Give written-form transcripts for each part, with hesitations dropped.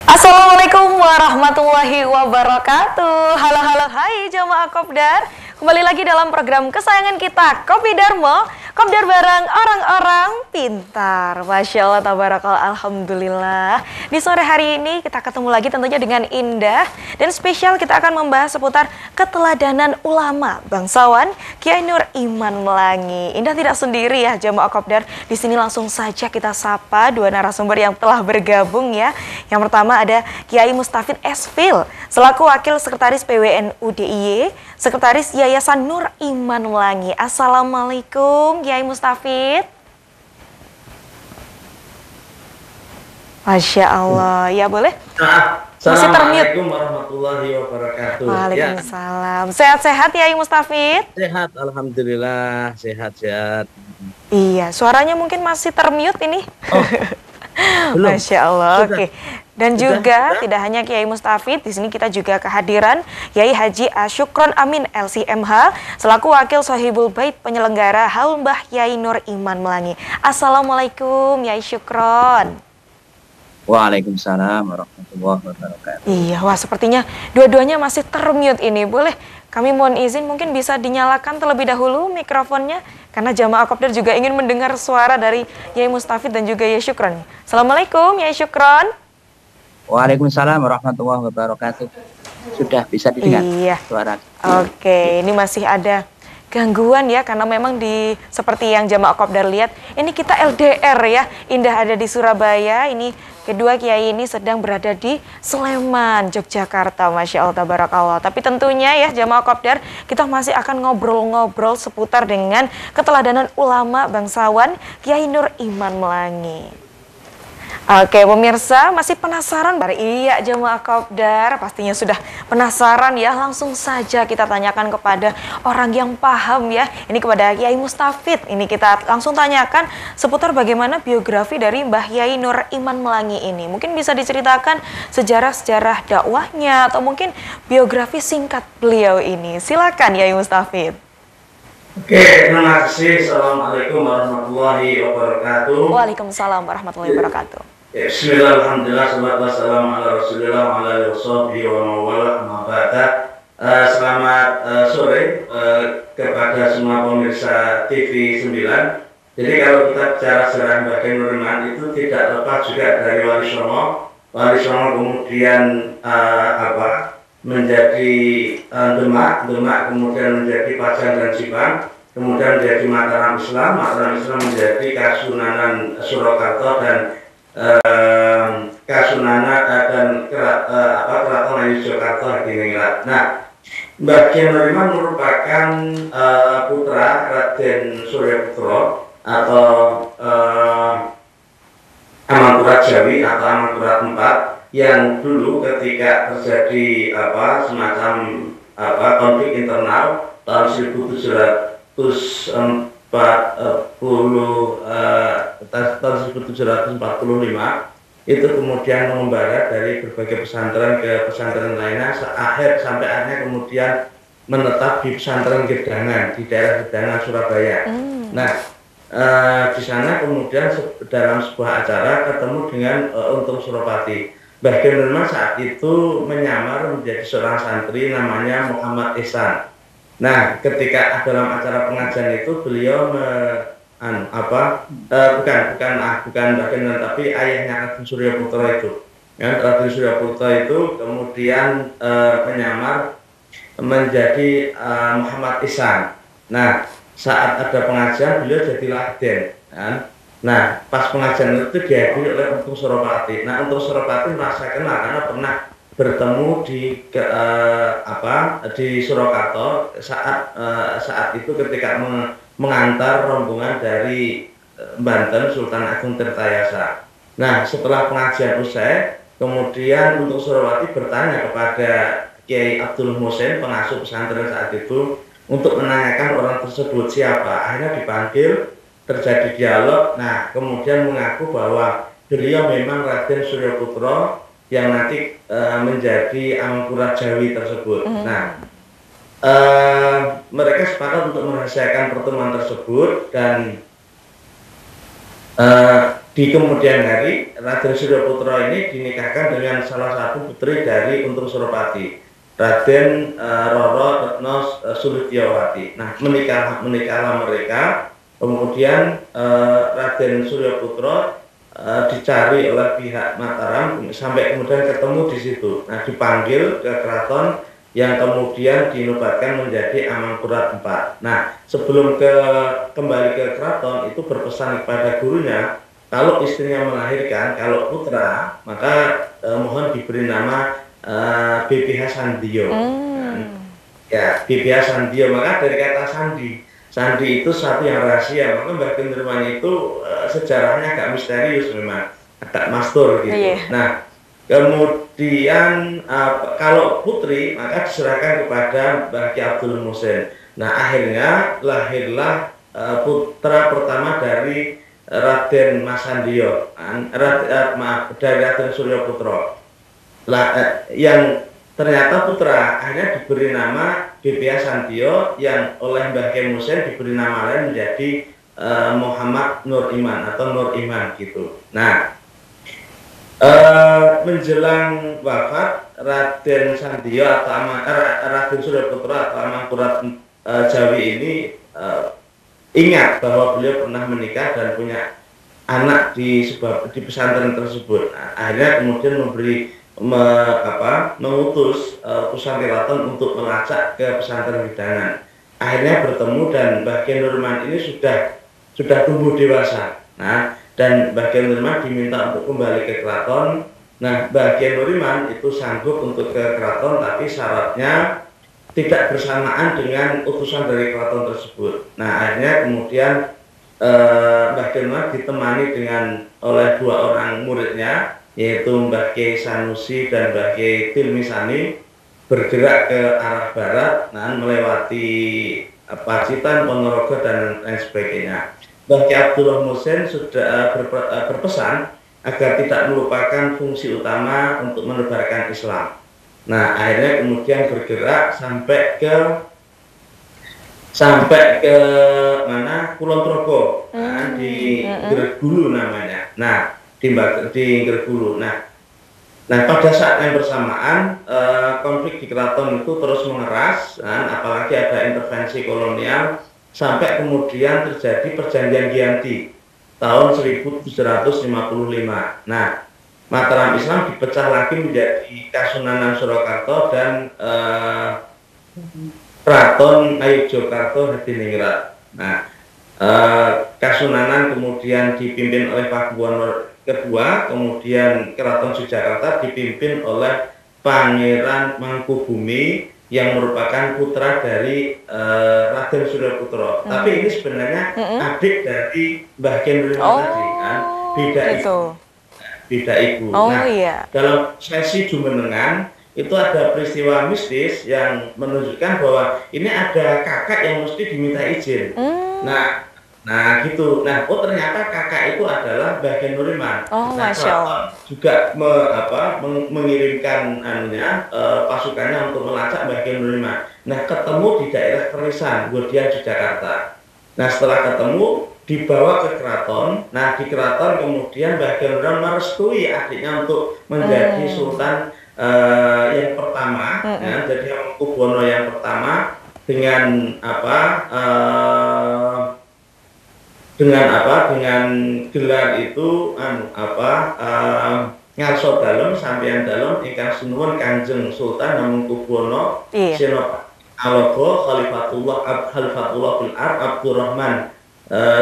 Assalamualaikum warahmatullahi wabarakatuh. Halo halo, hai jamaah Kopdar. Kembali lagi dalam program kesayangan kita, Kopi Darmo, Kopdar bareng orang-orang pintar. Masya Allah, tabarakallah, alhamdulillah. Di sore hari ini kita ketemu lagi tentunya dengan Indah. Dan spesial kita akan membahas seputar keteladanan ulama bangsawan Kiai Nur Iman Melangi. Indah tidak sendiri ya jamaah Kopdar. Di sini langsung saja kita sapa dua narasumber yang telah bergabung ya. Yang pertama ada Kiai Mustafid Esfil selaku Wakil Sekretaris PWNU DIY, Sekretaris Yayasan Nur Iman Melangi. Assalamualaikum Kiai Mustafid. Masya Allah, ya boleh? Masih termute. Assalamualaikum warahmatullahi wabarakatuh. Waalaikumsalam. Sehat-sehat Kiai Mustafid? Sehat, alhamdulillah, sehat-sehat. Iya, suaranya mungkin masih termute ini. Oh, belum. Masya Allah, oke. Dan Sudah, juga sudah. tidak hanya Kiai Mustafid, di sini kita juga kehadiran Kiai Haji Asyukron Amin LCMH selaku Wakil Sohibul Bait penyelenggara Haul Mbah Kiai Nur Iman Melangi. Assalamualaikum Kiai Syukron. Waalaikumsalam warahmatullahi wabarakatuh. Iya, wah sepertinya dua-duanya masih termute ini. Boleh kami mohon izin mungkin bisa dinyalakan terlebih dahulu mikrofonnya karena jamaah Kopdar juga ingin mendengar suara dari Kiai Mustafid dan juga Kiai Syukron. Assalamualaikum Kiai Syukron. Waalaikumsalam warahmatullahi wabarakatuh. Sudah bisa didengar Iya. suara. Oke, ini masih ada gangguan ya karena memang seperti yang jamaah Kopdar lihat ini kita LDR ya. Indah ada di Surabaya, ini kedua kiai ini sedang berada di Sleman, Yogyakarta. Masya Allah, tabarakallah. Tapi tentunya ya jamaah Kopdar, kita masih akan ngobrol-ngobrol seputar dengan keteladanan ulama bangsawan Kiai Nur Iman Melangi. Oke pemirsa, masih penasaran? Iya jemaah Kopdar, pastinya sudah penasaran ya. Langsung saja kita tanyakan kepada orang yang paham ya. Ini kepada Kiai Mustafid. Ini kita langsung tanyakan seputar bagaimana biografi dari Mbah Kiai Nur Iman Melangi ini. Mungkin bisa diceritakan sejarah-sejarah dakwahnya atau mungkin biografi singkat beliau ini. Silakan Kiai Mustafid. Oke, terima kasih. Assalamualaikum warahmatullahi wabarakatuh. Waalaikumsalam warahmatullahi wabarakatuh. Bismillah, alhamdulillah, salatu wassalamu ala rasulillah wa ala alihi washabihi wa mawala amma ba'da. Selamat sore kepada semua pemirsa TV 9. Jadi kalau kita bicara sejarah Mbah Kiai Nur Iman itu tidak lepas juga dari Wali Songo. Wali Songo kemudian menjadi Demak kemudian menjadi Pajan dan Sibang, kemudian menjadi Mataram Islam menjadi Kasunanan Surakarta dan Kasunanan dan Keraton Yogyakarta Hadiningrat. Nah, Mbah Kiai Nur Iman merupakan putra Raden Suryaputra atau Amangkurat Jawi atau Amangkurat IV yang dulu ketika terjadi semacam konflik internal tahun 1745 itu kemudian mengembara dari berbagai pesantren ke pesantren lainnya sampai akhirnya kemudian menetap di pesantren Gedangan di daerah Gedangan Surabaya. Nah, di sana kemudian dalam sebuah acara ketemu dengan Untung Suropati. Mbah Kiai Nur Iman saat itu menyamar menjadi seorang santri namanya Muhammad Ihsan. Nah, ketika dalam acara pengajian itu beliau bukan Mbah Kiai Nur, tapi ayahnya Raden Suryaputra itu. Ya, Raden Suryaputra itu kemudian menyamar menjadi Muhammad Ihsan. Nah, saat ada pengajian beliau jadi laden. Kan? Nah, pas pengajian itu dihadiri oleh Untung Suropati. Nah, Untung Suropati merasa kenal karena pernah bertemu di Surakarta saat itu ketika mengantar rombongan dari Banten Sultan Agung Tirtayasa. Nah, setelah pengajian usai, kemudian Untung Suropati bertanya kepada Kiai Abdul Muhsin, pengasuh pesantren saat itu, untuk menanyakan orang tersebut siapa. Akhirnya dipanggil, terjadi dialog. Nah, kemudian mengaku bahwa beliau memang Raden Suryaputra yang nanti menjadi Amangkurat Jawi tersebut. Nah, mereka sepakat untuk merahasiakan pertemuan tersebut dan di kemudian hari Raden Suryaputra ini dinikahkan dengan salah satu putri dari Untung Suropati, Raden Roro Retno Sulistyawati. Nah, menikahlah mereka. Kemudian Raden Suryaputra dicari oleh pihak Mataram sampai kemudian ketemu di situ. Nah, dipanggil ke keraton yang kemudian dinobatkan menjadi Amangkurat IV. Nah, sebelum kembali ke keraton itu berpesan kepada gurunya, kalau istrinya melahirkan, kalau putra, maka mohon diberi nama BPH Sandio. Ya, BPH Sandio, maka dari kata sandi. Sandi itu satu yang rahasia, maka Mbah Kendirman itu sejarahnya agak misterius memang, agak mastur gitu. Nah, kemudian kalau putri maka diserahkan kepada Mbah Ki Abdul Muhsin. Nah, akhirnya lahirlah putra pertama dari Raden Mas Sandio, dari Raden Suryaputra. Yang ternyata putra akhirnya diberi nama BPH Sandio, yang oleh Mbah Kiai Muhsin diberi nama lain menjadi Muhammad Nur Iman atau Nur Iman gitu. Nah, menjelang wafat Raden Sandio atau Raden Suryaputra atau Amangkurat Jawi ini ingat bahwa beliau pernah menikah dan punya anak di pesantren tersebut. Nah, akhirnya kemudian mengutus utusan keraton untuk melacak ke pesantren Hidangan. Akhirnya bertemu dan Mbah Kiai Nurman ini sudah tumbuh dewasa. Nah, dan Mbah Kiai Nurman diminta untuk kembali ke keraton. Nah, Mbah Kiai Nurman itu sanggup untuk ke keraton, tapi syaratnya tidak bersamaan dengan utusan dari keraton tersebut. Nah, akhirnya kemudian Mbah Kiai Nurman ditemani oleh dua orang muridnya, yaitu Mbah Kiai Sanusi dan Mbah Kiai Tilmisani, bergerak ke arah barat, melewati Pacitan, Ponorogo dan lain sebagainya. Mbah Kiai Abdullah Muhsin sudah berpesan agar tidak melupakan fungsi utama untuk menebarkan Islam. Nah, akhirnya kemudian bergerak sampai ke mana? Kulon Progo, di Gregulu namanya. Nah, di Gregulu. Nah, pada saat yang bersamaan konflik di keraton itu terus mengeras, apalagi ada intervensi kolonial, sampai kemudian terjadi perjanjian Giyanti tahun 1755. Nah, Mataram Islam dipecah lagi menjadi Kasunanan Surakarta dan Keraton Ngayogyakarta Hadiningrat. Nah, Kasunanan kemudian dipimpin oleh Pakuwono kedua, kemudian Keraton Yogyakarta dipimpin oleh Pangeran Mangkubumi yang merupakan putra dari Raden Suryaputra. Tapi ini sebenarnya adik dari Mbah Kiai Nurman tadi, kan? Beda ibu. Dalam sesi Jumenengan itu ada peristiwa mistis yang menunjukkan bahwa ini ada kakak yang mesti diminta izin. Nah gitu. Nah, ternyata kakak itu adalah Mbah Kiai Nurman. Nah, juga mengirimkan pasukannya untuk melacak Mbah Kiai Nurman. Nah, ketemu di daerah Kerisan, Godian, Jakarta. Nah, setelah ketemu dibawa ke keraton. Nah, di keraton kemudian Mbah Kiai Nurman merestui adiknya untuk menjadi sultan yang pertama, jadi Hamengkubuwono yang pertama dengan gelar itu ngarso dalem sampeyan dalem ingkang sinuwun Kanjeng Sultan Hamengkubuwono Senopati Alogo Khalifatullah bil Ard Abdurrahman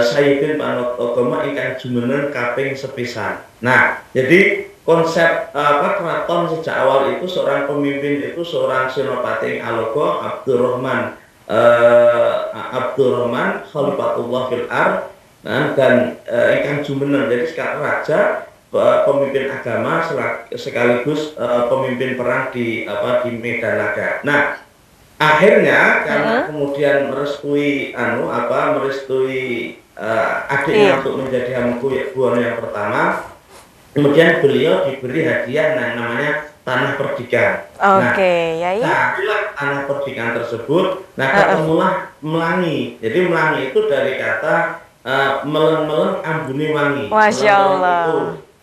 Sayyidin Panotagama ingkang jumeneng kaping sepisan. Nah, jadi konsep keraton sejak awal itu seorang pemimpin itu seorang Senopati Alogo Abdurrahman Khalifatullah bil Ard dan ingkang jumeneng. Jadi sekarang raja, pemimpin agama sekaligus pemimpin perang di medan laga. Nah, akhirnya karena kemudian merestui adiknya untuk menjadi Hamengkubuwono yang pertama, kemudian beliau diberi hadiah yang namanya Tanah Perdikan. Nah, tanah perdikan tersebut, ketemulah Melangi. Jadi Melangi itu dari kata melen-melen ambune wangi. Masya Melen-melen Allah.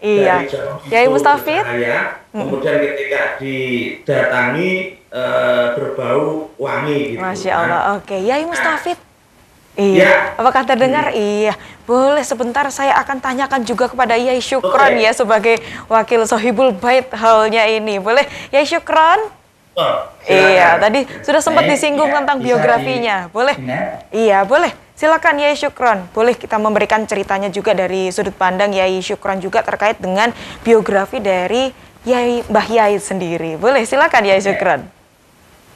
itu Iya. dari jauh Yai itu Mustafid? bercahaya, kemudian ketika didatangi berbau wangi gitu. Masya Allah. Oke, Yai Mustafid. Ya. Iya, apakah terdengar? Iya, boleh sebentar saya akan tanyakan juga kepada Yai Syukron ya sebagai wakil Sohibul Bait halnya ini. Boleh Yai Syukron? Iya, tadi sudah sempat disinggung tentang biografinya. Boleh? Iya, boleh. Silakan Yai Syukron. Boleh kita memberikan ceritanya juga dari sudut pandang Yai Syukron juga terkait dengan biografi dari Yai Mbah Yai sendiri. Boleh, silakan Yai Syukron.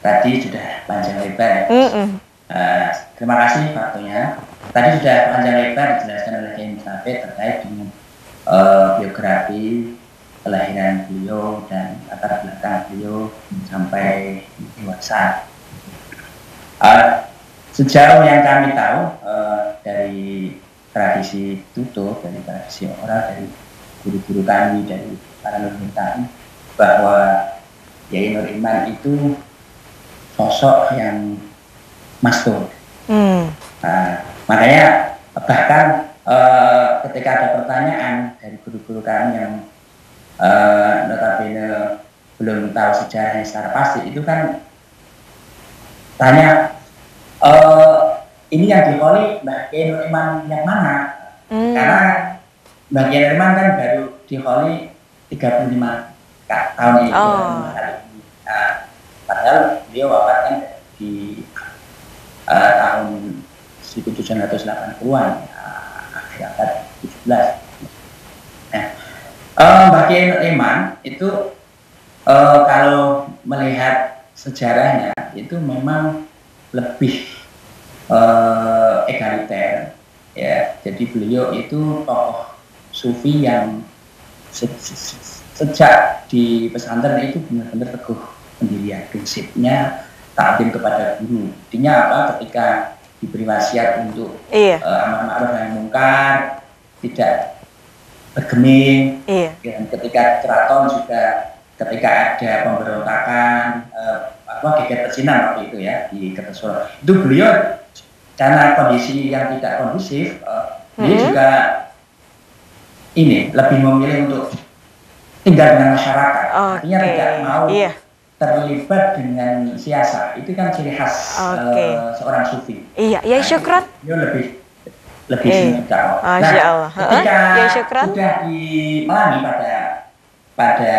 Tadi sudah panjang lebar ya. Terima kasih waktunya. Tadi sudah panjang lebar dijelaskan oleh Yai Mustafid terkait dengan biografi kelahiran beliau dan latar belakang beliau sampai dewasa. Sejauh yang kami tahu dari tradisi tutur, dari tradisi oral, dari guru-guru kami, dari para leluhur kami, bahwa Yai Nur Iman itu sosok yang mastur. Makanya bahkan ketika ada pertanyaan dari guru-guru kami yang notabene belum tahu sejarahnya secara pasti, itu kan tanya ini yang diholi Mbah Kiai Nur Iman yang mana? Karena Mbah Kiai Nur Iman kan baru diholi 35 tahun ini. Padahal beliau wafat kan di tahun 1780-an, akhir abad 17. Nah, Mbah Kiai Nur Iman itu kalau melihat sejarahnya itu memang lebih egaliter, ya. Jadi beliau itu tokoh sufi yang sejak di pesantren itu benar-benar teguh pendirian, prinsipnya takdim kepada guru. Artinya apa? Ketika diberi wasiat untuk amar ma'ruf nahi mungkar, tidak bergeming. Dan ketika keraton juga ketika ada pemberontakan geger pecinan waktu itu ya di Kertosolo, itu beliau karena kondisi yang tidak kondusif, beliau juga ini lebih memilih untuk tinggal dengan masyarakat, artinya tidak mau terlibat dengan siasa. Itu kan ciri khas seorang sufi. Iya, Yai Syukron. Dia lebih berdakwah. Nah, ketika sudah di Melangi pada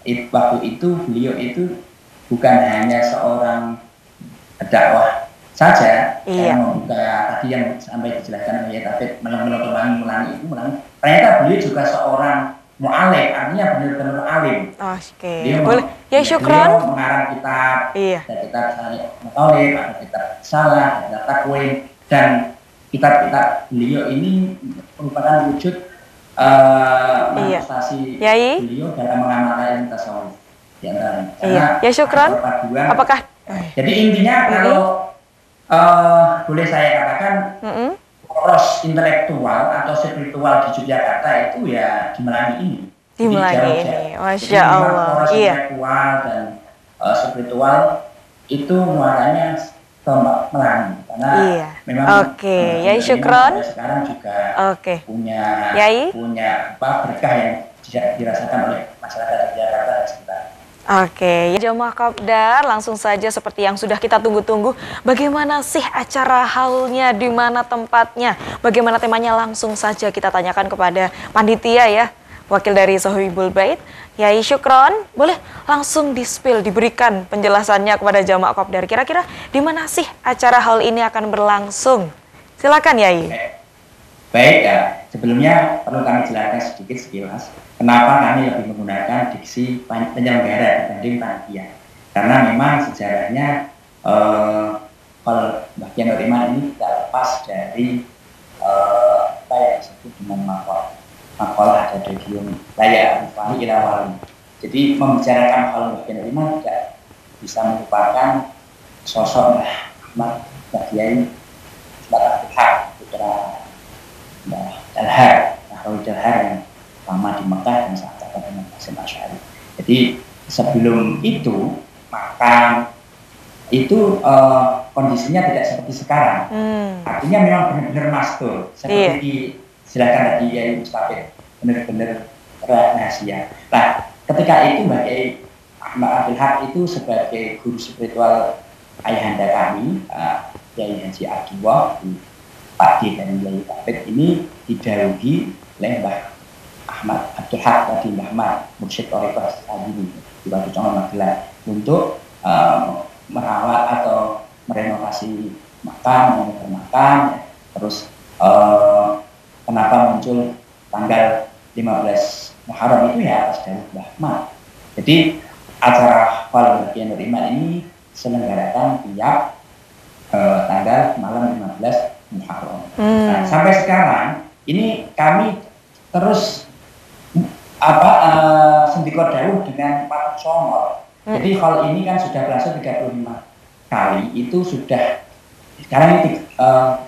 waktu itu, beliau itu bukan hanya seorang dakwah saja, yang membuka tadi yang sampai dijelaskan oleh Tafid, Melangi itu ternyata beliau juga seorang mu'alim, artinya benar-benar alim. Dia boleh. Ya Syukron. Mengarang kitab, ada kitab Matolib, ada kitab Salah, ada Takwin, dan kitab-kitab beliau ini merupakan wujud manifestasi beliau dalam mengamalkan ilmu tasawuf. Ya Syukron. Apakah? Jadi intinya kalau boleh saya katakan, poros intelektual atau spiritual di Yogyakarta itu ya di Melangi ini. Di Melangi ini, Masya Allah. Poros intelektual dan spiritual itu muaranya ke Melangi, karena memang Yai Syukron sekarang juga punya berkah yang dirasakan oleh masyarakat Yogyakarta dan sekitar. Jamaah Kopdar, langsung saja seperti yang sudah kita tunggu-tunggu, bagaimana sih acara halnya, di mana tempatnya, bagaimana temanya, langsung saja kita tanyakan kepada panitia ya, wakil dari Sohibul Bait, Yai Syukron. Boleh langsung di-spill, diberikan penjelasannya kepada jamaah Kopdar, kira-kira di mana sih acara hal ini akan berlangsung? Silakan Yai. Baik ya, sebelumnya perlu kami jelaskan sedikit sekilas kenapa kami lebih menggunakan diksi penyelenggara dibanding panitia. Karena memang sejarahnya kalau Mbah Kiai Nur Iman ini tidak lepas dari apa yang disebut dengan makalah ada Gium Raya Al-Fahri Ilawali. Jadi membicarakan hal Mbah Kiai Nur Iman tidak bisa merupakan sosok Mbah Kiai putra Mbah Dalhar, Nahrawi Dalhar yang lama di Mekah dan saat dengan Hasyim Asy'ari. Jadi sebelum itu makam itu kondisinya tidak seperti sekarang. Artinya memang benar-benar mastur, seperti dijelaskan tadi Yai Mustafid, benar-benar rahasia. Nah, ketika itu Mbak Yai Ahmad Abdul Haq itu sebagai guru spiritual ayahanda kami, Yai Haji Abdullah, Pak D dan Yai Tafid ini didahului oleh Mbah Ahmad Abdul Haq tadi, Mbah Ahmad Mursyid Thariqah Sadili di Watucongo Magelang untuk merawat atau merenovasi makam, terus kenapa muncul tanggal 15 Muharram itu ya atas dari Mbah Ahmad. Jadi acara Hal Bagian Nur Iman ini selenggarakan tiap tanggal malam 15 Muharram. Nah, sampai sekarang ini kami terus sendiko dawuh dengan Pak Songol. Jadi hal ini kan sudah berlangsung 35 kali, itu sudah sekarang ini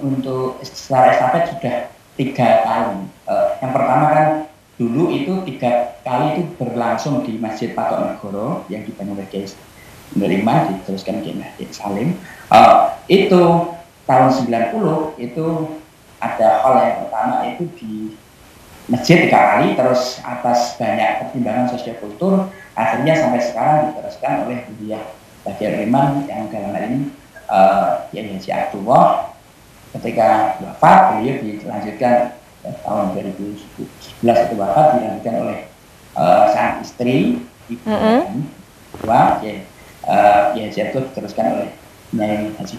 untuk secara estafet sudah 3 kali. Yang pertama kan dulu itu 3 kali itu berlangsung di Masjid Patok Negoro yang dibangun oleh Kiai Nur Iman, diteruskan Kiai Mahdi Salim. Itu tahun 90 itu ada hal yang pertama itu di masjid 3 kali, terus atas banyak pertimbangan sosio-kultur akhirnya sampai sekarang diteruskan oleh Budiah Bagian Iman yang dalam hal ini Yai Haji Abdullah. Ketika wafat beliau dilanjutkan tahun 2011 itu wafat, dilanjutkan oleh sang istri Ibu Yai Haji Abdullah, diteruskan oleh Nyai Haji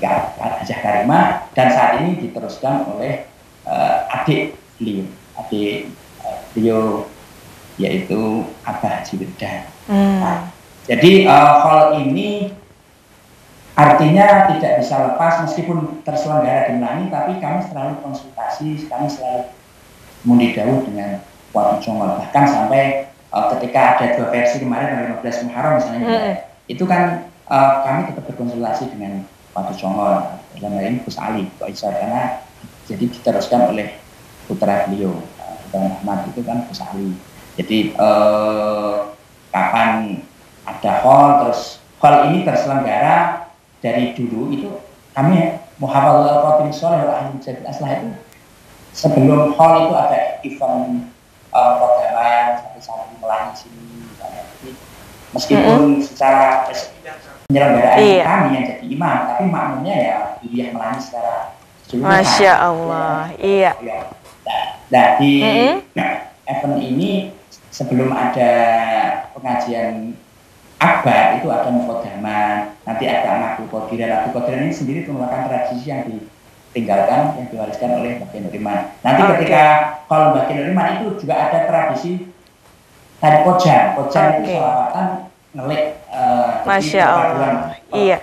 Karimah, dan saat ini diteruskan oleh adik beliau yaitu Abah Haji Wirdan. Nah, jadi hal ini artinya tidak bisa lepas meskipun terselenggara di Melangi, tapi kami selalu konsultasi, kami selalu mundi dawuh dengan Watucongo. Bahkan sampai ketika ada 2 versi kemarin 15 Muharram misalnya, itu kan kami tetap berkonsultasi dengan Watucongo, dalam hal ini Gus Ali Koisar, karena jadi diteruskan oleh putra beliau, Bang Ahmad itu kan Gus Ali. Jadi kapan ada hall, terus hall ini terselenggara dari dulu itu kami Muhafadzul Qadim Sholeh Ahli Jadid Aslah itu sebelum hall itu ada event programan sampai Melangi sini misalnya. Meskipun secara penyelenggaraan kami yang jadi imam, tapi makmumnya ya wilayah Melangi secara keseluruhan. Masya Allah, iya. Nah, di event ini sebelum ada pengajian akbar itu ada muqaddaman, nanti ada Abdul Qadiran. Abdul Qadiran ini sendiri merupakan tradisi yang ditinggalkan, yang diwariskan oleh Bagian Nur Iman. Nanti ketika kalau Bagian Nur Iman itu juga ada tradisi tari kojan itu selawatan ngelik. Masya Allah, iya.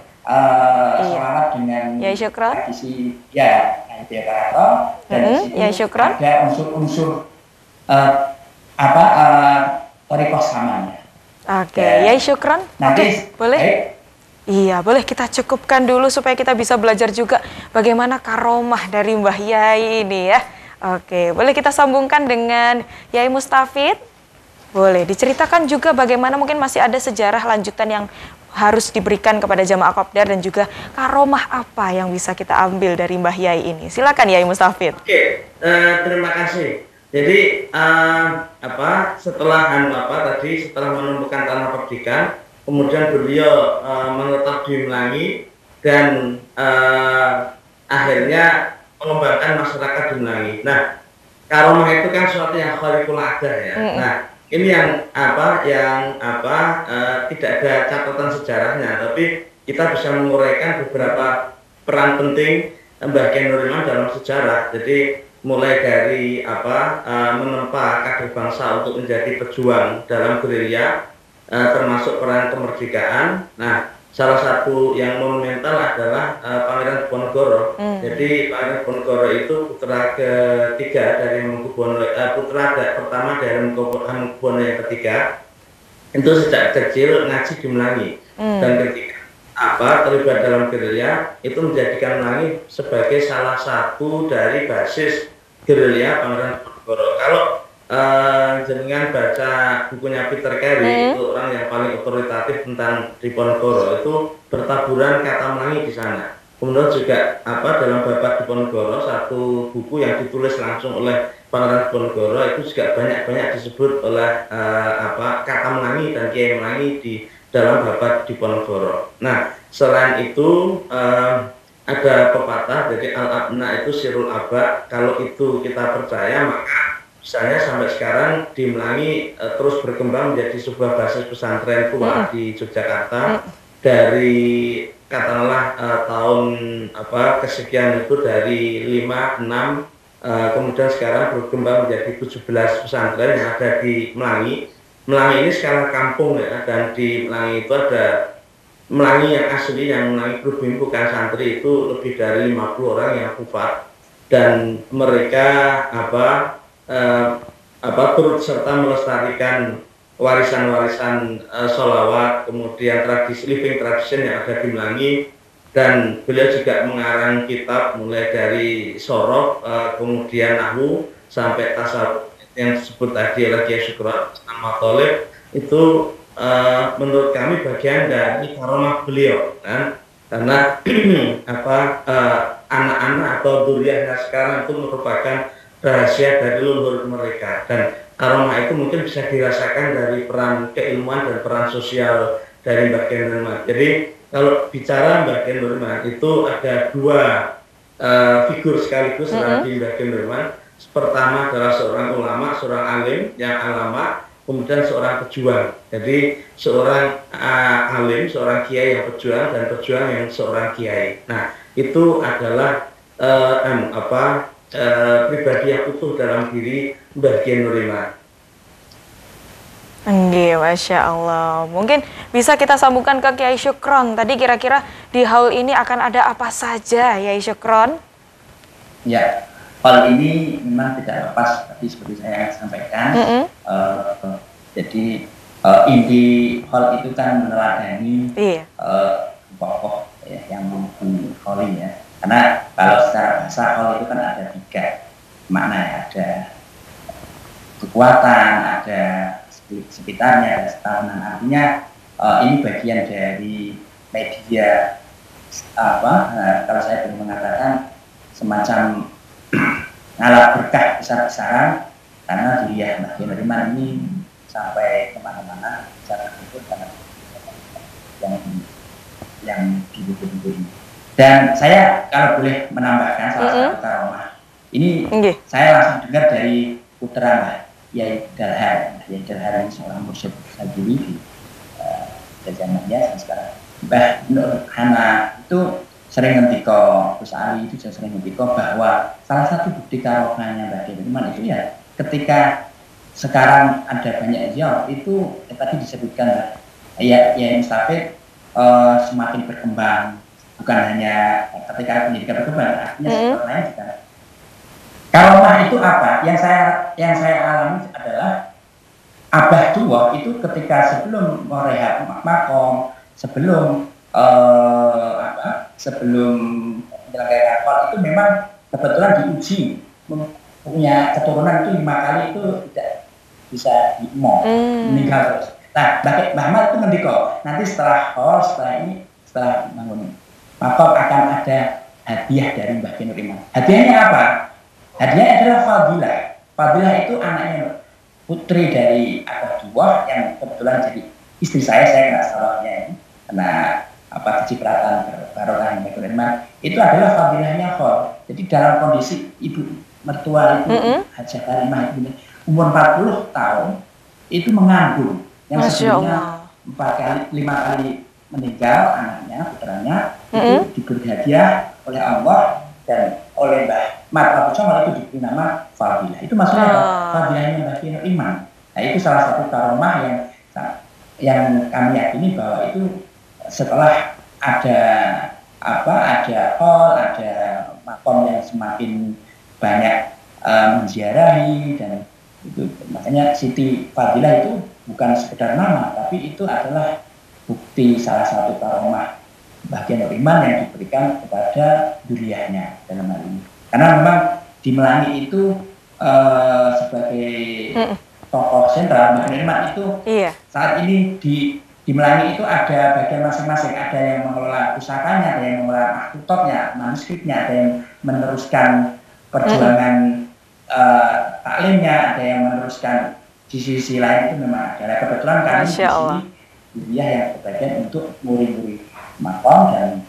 Selawat dengan ya syukran. Tradisi ya itu ya dan ya syukran. Ada unsur-unsur thariqah samanya. Oke, ya syukran. Nanti boleh? Iya, boleh kita cukupkan dulu supaya kita bisa belajar juga bagaimana karomah dari Mbah Yai ini ya. Oke, boleh kita sambungkan dengan Yai Mustafid? Boleh diceritakan juga bagaimana mungkin masih ada sejarah lanjutan yang harus diberikan kepada jamaah Kopdar dan juga karomah apa yang bisa kita ambil dari Mbah Yai ini. Silakan Yai Mustafid. Oke, terima kasih. Jadi setelah setelah menemukan tanah perdikan, kemudian beliau menetap di Melangi dan akhirnya mengembangkan masyarakat di Melangi. Nah, karomah itu kan sesuatu yang kharikul adah ya. Nah, ini yang tidak ada catatan sejarahnya, tapi kita bisa menguraikan beberapa peran penting Mbah Kiai Nur Iman dalam sejarah. Jadi mulai dari menempa kader bangsa untuk menjadi pejuang dalam gerilya, termasuk peran kemerdekaan. Nah, salah satu yang monumental adalah Pangeran Diponegoro. Jadi Pangeran Diponegoro itu putra ketiga dari Hamengkubuwono, pertama dari Hamengkubuwono yang ketiga. Itu sejak kecil ngaji di Melangi, dan ketika terlibat dalam gerilya itu menjadikan Melangi sebagai salah satu dari basis gerilya Pangeran Diponegoro. Kalau jenengan baca bukunya Peter Carey, itu orang yang paling otoritatif tentang Diponegoro, itu bertaburan kata Melayu di sana. Kemudian juga dalam Babat Diponegoro, satu buku yang ditulis langsung oleh Pangeran Diponegoro, itu juga banyak-banyak disebut oleh kata Melayu dan Kiai Melayu di dalam Babat Diponegoro. Nah, selain itu ada pepatah, jadi al-abna itu sirul aba. Kalau itu kita percaya, maka misalnya sampai sekarang di Melangi terus berkembang menjadi sebuah basis pesantren tua di Yogyakarta. Dari katakanlah tahun kesekian itu dari 5, 6, kemudian sekarang berkembang menjadi 17 pesantren yang ada di Melangi. Melangi ini skala kampung ya, dan di Melangi itu ada Melangi yang asli, yang Melangi pribumi bukan santri, itu lebih dari 50 orang yang hufat, dan mereka turut serta melestarikan warisan-warisan sholawat, kemudian living tradition yang ada di Melangi. Dan beliau juga mengarang kitab mulai dari sorof, kemudian nahwu sampai tasawuf yang disebut tadi oleh Kiai Syukron Matolib. Itu menurut kami bagian dari karomah beliau, kan? Karena anak-anak atau duriyahnya sekarang itu merupakan rahasia dari leluhur mereka, dan karomah itu mungkin bisa dirasakan dari peran keilmuan dan peran sosial dari Mbah Kiai Nurman. Jadi kalau bicara Mbah Kiai Nurman itu ada dua figur sekaligus dalam di Mbah Kiai Nurman. Pertama adalah seorang ulama, seorang alim yang alama, kemudian seorang pejuang. Jadi seorang alim, seorang kiai yang pejuang, dan pejuang yang seorang kiai. Nah, itu adalah pribadi yang utuh dalam diri Mbah Kiai Nurman. Nggih, Masya Allah. Mungkin bisa kita sambungkan ke Kiai Syukron. Tadi kira-kira di haul ini akan ada apa saja, Kiai Syukron? Ya, haul ini memang tidak lepas tadi seperti saya sampaikan. Jadi inti haul itu kan meneladani pokok ya, yang mengikuti haul ya. Karena kalau secara bahasa haul itu kan ada 3 makna ya, ada kekuatan, ada sekitarnya, ada setahunan. Artinya ini bagian dari media kalau saya boleh mengatakan semacam alat berkah besar-besaran, karena diriah Mbah Kiai Nurman ini sampai kemana-mana secara itu karena yang dibutuhkan ini. Dan saya kalau boleh menambahkan salah satu karomah ini, saya langsung dengar dari putra Mbah Yai Dalhar. Yai Dalhar ini seorang mursyid Sajili di zamannya sekarang. Mbah Nur Hana itu sering ngendika, Gus Ali itu juga sering ngendika bahwa salah satu bukti karomahnya Mbah Kiai Nurman itu ya ketika sekarang ada banyak ziarah itu tadi disebutkan ya Mustafid semakin berkembang. Bukan hanya ketika pendidikan berkembang, artinya sektor lain juga. Karomah itu apa? Yang saya alami adalah abah tua itu ketika sebelum merehab makom, sebelum menyelenggarakan akal itu memang kebetulan diuji punya keturunan itu 5 kali itu tidak bisa meninggal terus. Nah, Mbah Ahmad itu ngendika, nanti setelah bangun maka akan ada hadiah dari Mbah Kiai Nurman. Hadiahnya apa? Hadiahnya adalah fadilah. Fadilah itu anaknya putri dari abah tua yang kebetulan jadi istri saya kena salahnya ini, kena kecipratan barokah Mbah Kiai Nurman. Itu adalah fadilahnya khol. Jadi dalam kondisi ibu mertua itu Hajah Karimah itu umur 40 tahun itu mengandung, yang sebelumnya 5 kali meninggal anaknya, putranya, itu diberi hadiah oleh Allah dan oleh Mbah Mat Abu Somad itu diberi nama Fadilah. Itu maksudnya Fadilahnya Mbah Kiai Nurman. Nah, itu salah satu karomah yang kami yakini bahwa itu setelah ada hall, ada makom yang semakin banyak menziarahi, dan itu makanya Siti Fadilah itu bukan sekedar nama, tapi itu adalah bukti salah satu karomah Mbah Kiai Nurman yang diberikan kepada duriyahnya dalam hal ini. Karena memang di Melangi itu sebagai tokoh sentral Menermat itu saat ini di Melangi itu ada bagian masing-masing, ada yang mengelola pusakanya, ada yang mengelola akutopnya, manuskripnya, ada yang meneruskan perjuangan taklimnya, ada yang meneruskan sisi-sisi lain itu memang ada. Nah, kebetulan kami di sini kuliah yang berbagian untuk muri-muri makom dan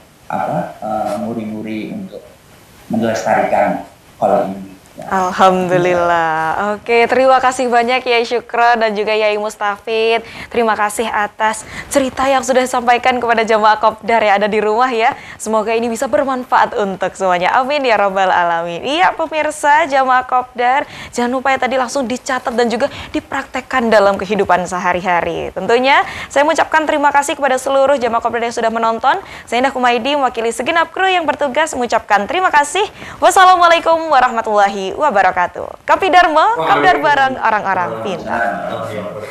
muri-muri untuk melestarikan hal ini. Alhamdulillah. Oke, terima kasih banyak Yai Syukron dan juga Yai Mustafid. Terima kasih atas cerita yang sudah disampaikan kepada jamaah Kopdar yang ada di rumah ya. Semoga ini bisa bermanfaat untuk semuanya. Amin ya rabbal alamin. Iya pemirsa jamaah Kopdar, jangan lupa ya tadi langsung dicatat dan juga dipraktekkan dalam kehidupan sehari-hari. Tentunya saya mengucapkan terima kasih kepada seluruh jamaah Kopdar yang sudah menonton. Saya Indah Kumaidi mewakili segenap kru yang bertugas mengucapkan terima kasih. Wassalamualaikum warahmatullahi wabarakatuh. Kapi Dharma, Kopdar bareng orang-orang pintar.